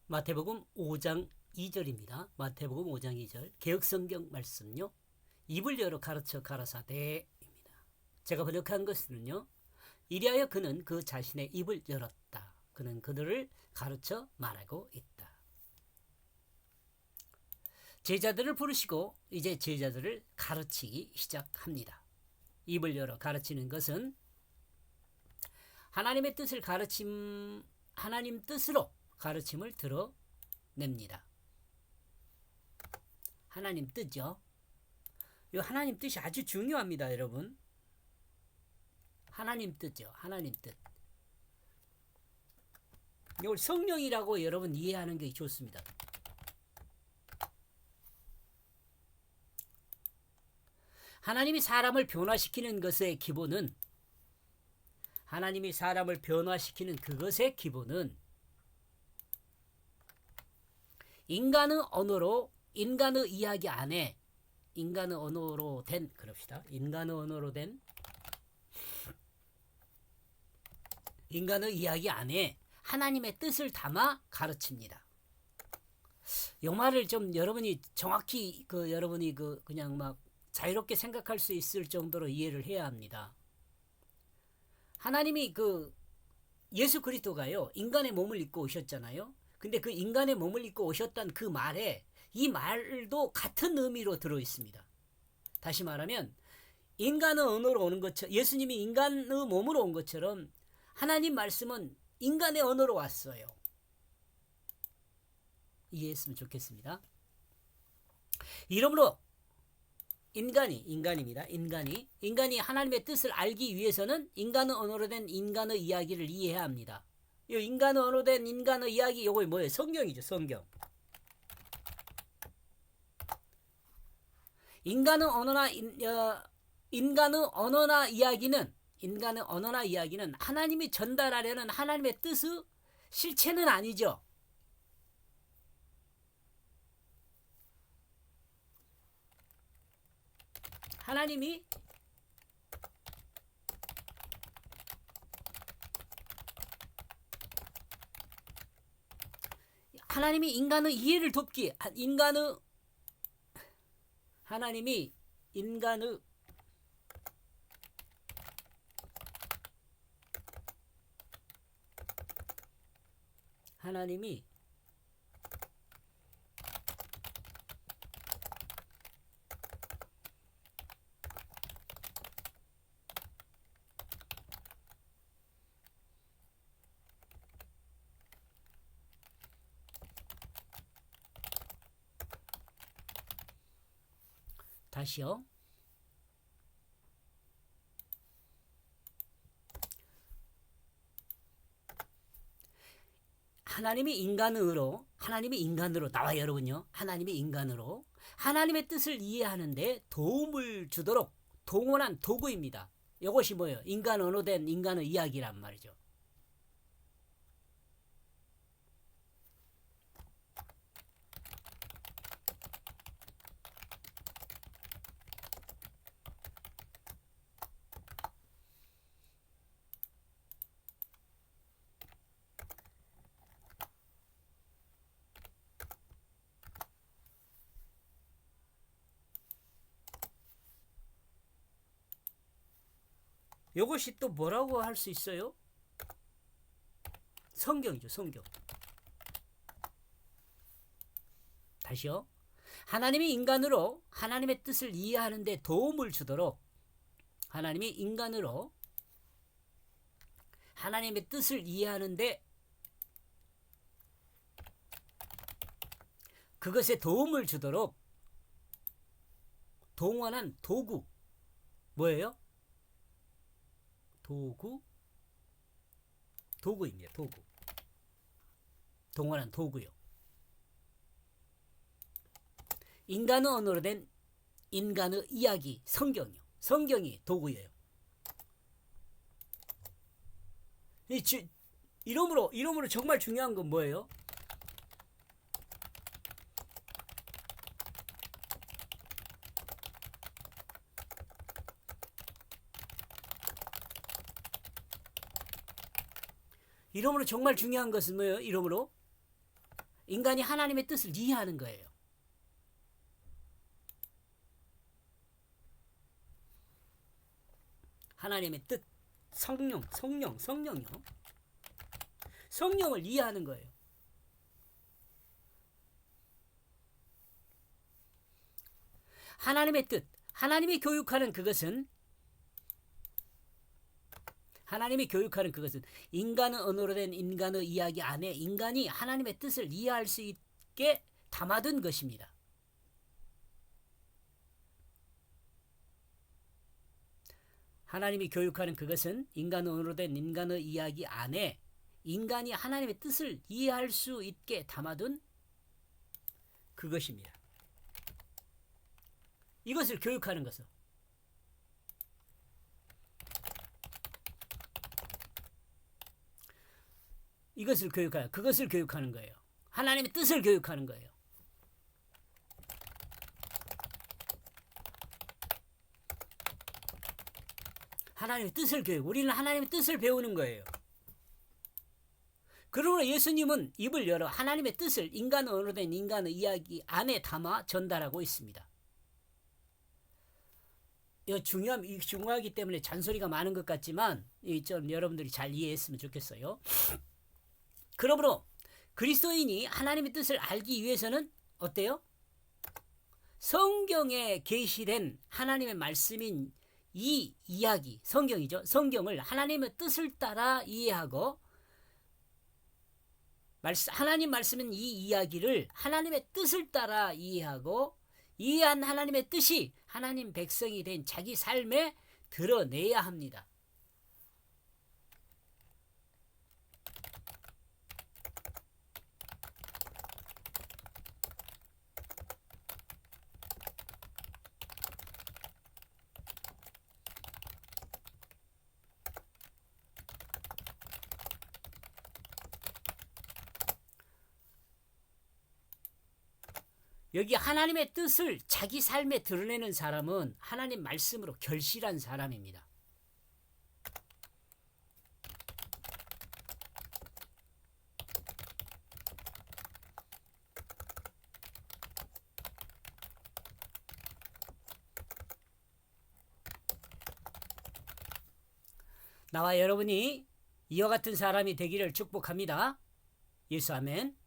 마태복음 5장 2절입니다. 마태복음 5장 2절 개역성경 말씀요. 입을 열어 가르쳐 가라사대입니다. 제가 번역한 것은요. 이리하여 그는 그 자신의 입을 열었다. 그는 그들을 가르쳐 말하고 있다. 제자들을 부르시고 이제 제자들을 가르치기 시작합니다. 입을 열어 가르치는 것은 하나님의 뜻을 하나님 뜻으로 가르침을 드러냅니다. 하나님 뜻이요. 이 하나님 뜻이 아주 중요합니다, 여러분. 하나님 뜻이요. 하나님 뜻. 이걸 성령이라고 여러분 이해하는 게 좋습니다. 하나님이 사람을 변화시키는 것의 기본은 그것의 기본은 인간의 언어로 인간의 이야기 안에 인간의 언어로 된 인간의 이야기 안에 하나님의 뜻을 담아 가르칩니다. 이 말을 좀 여러분이 정확히 여러분이 그냥 막 자유롭게 생각할 수 있을 정도로 이해를 해야 합니다. 하나님이 예수 그리스도가요 인간의 몸을 입고 오셨잖아요. 근데 그 인간의 몸을 입고 오셨던 그 말에 이 말도 같은 의미로 들어 있습니다. 다시 말하면 인간의 언어로 오는 것처럼 예수님이 인간의 몸으로 온 것처럼 하나님 말씀은 인간의 언어로 왔어요. 이해했으면 좋겠습니다. 이러므로 인간입니다. 인간이 하나님의 뜻을 알기 위해서는 인간의 언어로 된 인간의 이야기를 이해해야 합니다. 이 인간의 언어로 된 인간의 이야기 이거 뭐예요? 성경이죠. 성경. 인간의 언어나 이야기는 하나님이 전달하려는 하나님의 뜻의 실체는 아니죠. 하나님이 인간의 이해를 돕기 하나님이 인간의 다시요. 하나님이 인간으로 나와 여러분요. 하나님이 인간으로 하나님의 뜻을 이해하는데 도움을 주도록 동원한 도구입니다. 이것이 뭐예요? 인간 언어로 된 인간의 이야기란 말이죠. 이것이 또 뭐라고 할 수 있어요? 성경이죠. 성경. 다시요. 하나님이 인간으로 하나님의 뜻을 이해하는 데 도움을 주도록 하나님이 인간으로 하나님의 뜻을 이해하는데 그것에 도움을 주도록 동원한 도구 뭐예요? 도구입니다. 도구. 동원한 도구요. 인간의 언어로 된 인간의 이야기 성경이요. 성경이 도구예요. 이러므로 정말 중요한 건 뭐예요? 이러므로 정말 중요한 것은 뭐예요? 이러므로 인간이 하나님의 뜻을 이해하는 거예요. 하나님의 뜻, 성령이요. 성령을 이해하는 거예요. 하나님의 뜻, 하나님이 교육하는 그것은 인간의 언어로 된 인간의 이야기 안에 인간이 하나님의 뜻을 이해할 수 있게 담아둔 것입니다. 하나님이 교육하는 그것은 인간의 언어로 된 인간의 이야기 안에 인간이 하나님의 뜻을 이해할 수 있게 담아둔 그것입니다. 이것을 교육하는 것은 그것을 교육하는 거예요. 하나님의 뜻을 교육하는 거예요. 하나님의 뜻을 우리는 하나님의 뜻을 배우는 거예요. 그러므로 예수님은 입을 열어 하나님의 뜻을 인간의 언어로 된 인간의 이야기 안에 담아 전달하고 있습니다. 이거 중요하기 때문에 잔소리가 많은 것 같지만 좀 여러분들이 잘 이해했으면 좋겠어요. 그러므로 그리스도인이 하나님의 뜻을 알기 위해서는 어때요? 성경에 게시된 하나님의 말씀인 이 이야기, 성경이죠. 성경을 하나님의 뜻을 따라 이해하고 하나님 말씀인 이 이야기를 하나님의 뜻을 따라 이해하고 이해한 하나님의 뜻이 하나님 백성이 된 자기 삶에 드러내야 합니다. 여기 하나님의 뜻을 자기 삶에 드러내는 사람은 하나님 말씀으로 결실한 사람입니다. 나와 여러분이 이와 같은 사람이 되기를 축복합니다. 예수 아멘.